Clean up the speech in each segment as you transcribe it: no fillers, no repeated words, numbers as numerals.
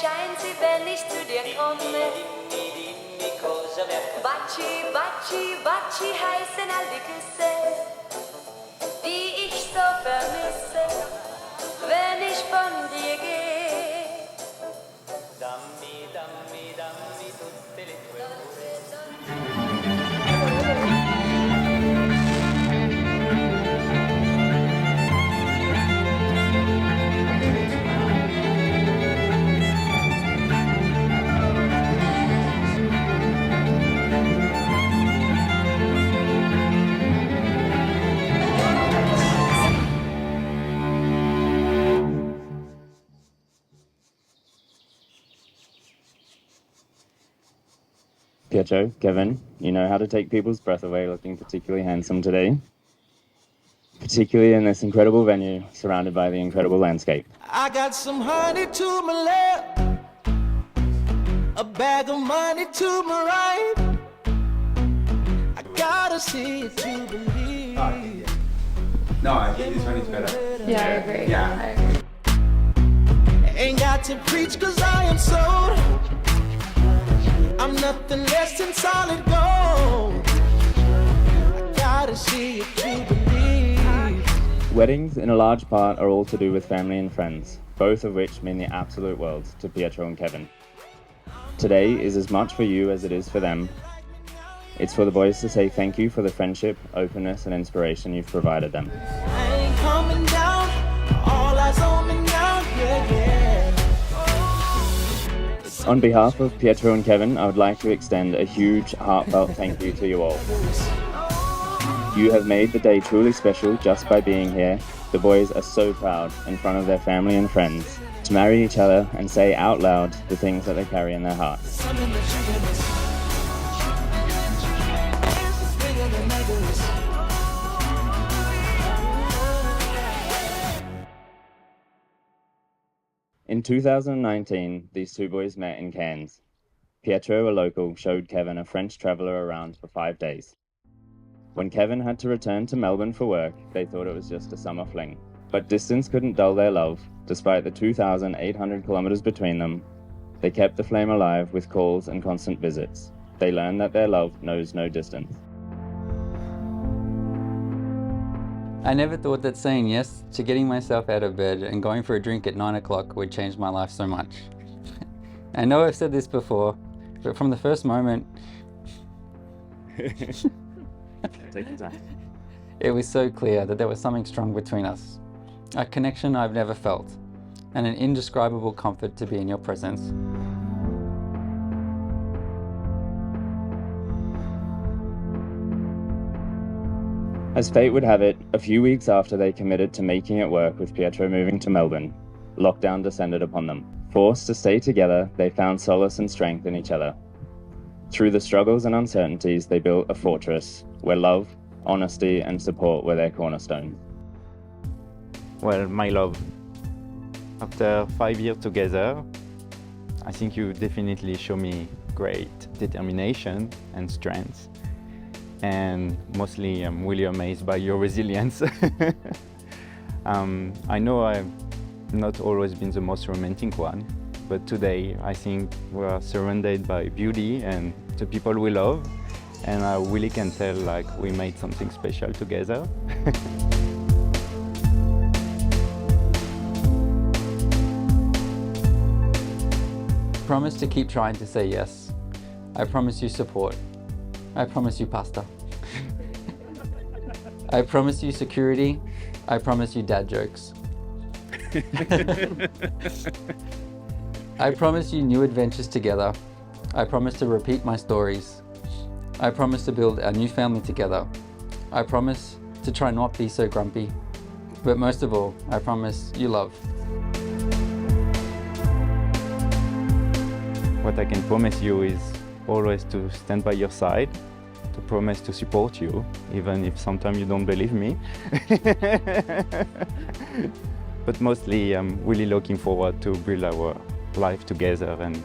erscheint sie, wenn ich zu dir komme. Batschi, Batschi, Batschi heißen all die Küsse, die ich so vermisse, wenn ich von dir gehe. Dammi, dammi, dammi, tutte le tue Pietro, Kevin, you know how to take people's breath away looking particularly handsome today. Particularly in this incredible venue, surrounded by the incredible landscape. I got some honey to my left, a bag of money to my right. I gotta see it to believe. Oh, yeah. No, I think this one is better. Yeah, I agree. Yeah. I agree. Ain't got to preach cause I am sold. I'm nothing less than solid gold. I gotta see it to believe. Weddings, in a large part, are all to do with family and friends, both of which mean the absolute world to Pietro and Kevin. Today is as much for you as it is for them. It's for the boys to say thank you for the friendship, openness, and inspiration you've provided them. I ain't coming down, all eyes on me now, yeah, yeah. On behalf of Pietro and Kevin, I would like to extend a huge, heartfelt thank you to you all. You have made the day truly special just by being here. The boys are so proud in front of their family and friends to marry each other and say out loud the things that they carry in their hearts. In 2019, these two boys met in Cannes. Pietro, a local, showed Kevin a French traveller around for 5 days. When Kevin had to return to Melbourne for work, they thought it was just a summer fling. But distance couldn't dull their love. Despite the 2,800 kilometres between them, they kept the flame alive with calls and constant visits. They learned that their love knows no distance. I never thought that saying yes to getting myself out of bed and going for a drink at 9 o'clock would change my life so much. I know I've said this before, but from the first moment, Take your time. it was so clear that there was something strong between us. A connection I've never felt, and an indescribable comfort to be in your presence. As fate would have it, a few weeks after they committed to making it work with Pietro moving to Melbourne, lockdown descended upon them. Forced to stay together, they found solace and strength in each other. Through the struggles and uncertainties, they built a fortress where love, honesty, and support were their cornerstones. Well, my love, after 5 years together, I think you definitely show me great determination and strength. And mostly I'm really amazed by your resilience. I know I've not always been the most romantic one, but today I think we are surrounded by beauty and the people we love, and I really can tell like we made something special together. Promise to keep trying to say yes. I promise you support. I promise you pasta. I promise you security. I promise you dad jokes. I promise you new adventures together. I promise to repeat my stories. I promise to build our new family together. I promise to try not be so grumpy. But most of all, I promise you love. What I can promise you is always to stand by your side, to promise to support you, even if sometimes you don't believe me. But mostly I'm really looking forward to build our life together, and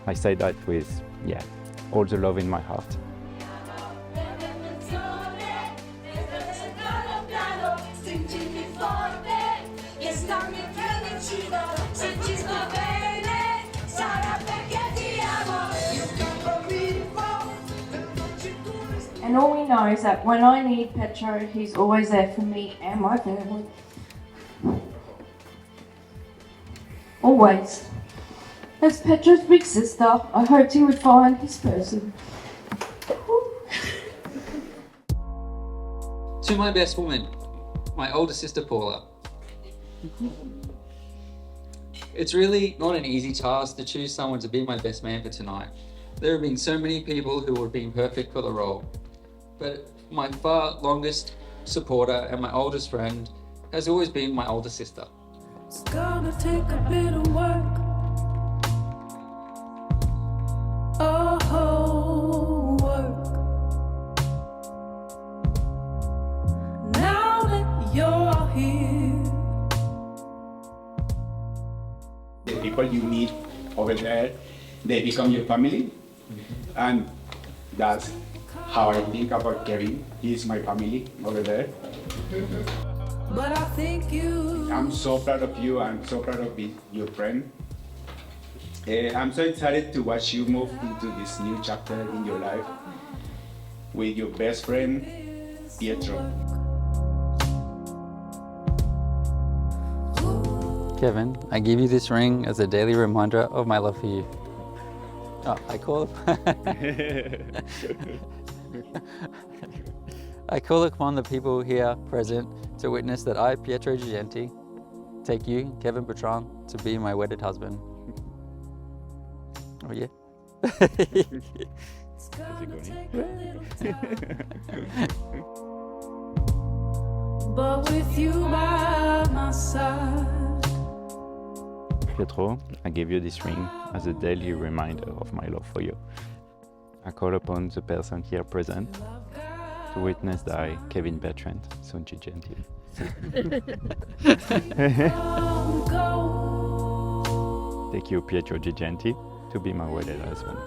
I say that with, yeah, all the love in my heart. And all we know is that when I need Petro, he's always there for me and my family. Always. As Petro's big sister, I hoped he would find his person. To my best woman, my older sister Paula. It's really not an easy task to choose someone to be my best man for tonight. There have been so many people who would have been perfect for the role, but my far longest supporter and my oldest friend has always been my older sister. It's gonna take a bit of work. Oh, work. Now that you're here. The people you meet over there, they become your family. And that's how I think about Kevin. He's my family over there. But I think I'm so proud of you. I'm so proud of being your friend. I'm so excited to watch you move into this new chapter in your life with your best friend, Pietro. Kevin, I give you this ring as a daily reminder of my love for you. Oh, I call I call upon the people here present to witness that I, Pietro Gigenti, take you, Kevin Bertrand, to be my wedded husband. Oh yeah. but with you by my side. Pietro, I give you this ring as a daily reminder of my love for you. I call upon the person here present to witness that I, Kevin Bertrand, so Gigenti. Take you, Pietro Gigenti, to be my wedded husband.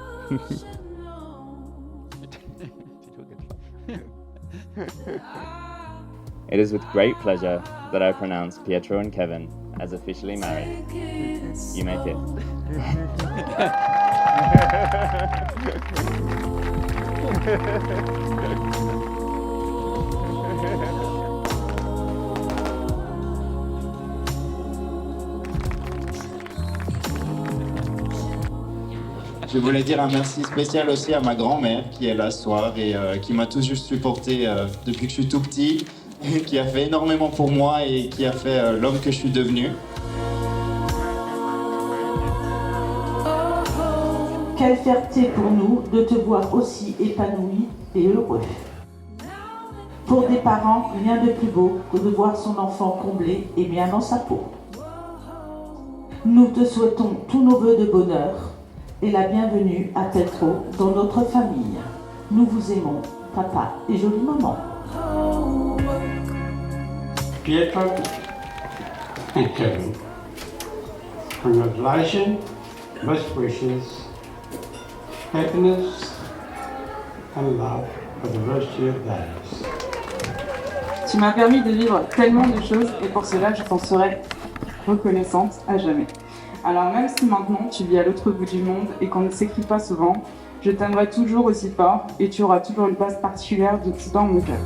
It is with great pleasure that I pronounce Pietro and Kevin as officially married. You may kiss. Je voulais dire un merci spécial aussi à ma grand-mère qui est là ce soir et qui m'a tout juste supporté depuis que je suis tout petit, qui a fait énormément pour moi et qui a fait l'homme que je suis devenu. Quelle fierté pour nous de te voir aussi épanoui et heureux. Pour des parents, rien de plus beau que de voir son enfant comblé et bien dans sa peau. Nous te souhaitons tous nos vœux de bonheur et la bienvenue à Pietro dans notre famille. Nous vous aimons, papa et jolie maman. Pietro and Kevin, congratulations, best wishes, happiness and love for the rest of your days. Tu m'as permis de vivre tellement de choses et pour cela je t'en serai reconnaissante à jamais. Alors même si maintenant tu vis à l'autre bout du monde et qu'on ne s'écrit pas souvent, je t'aimerai toujours aussi fort et tu auras toujours une place particulière dans mon cœur.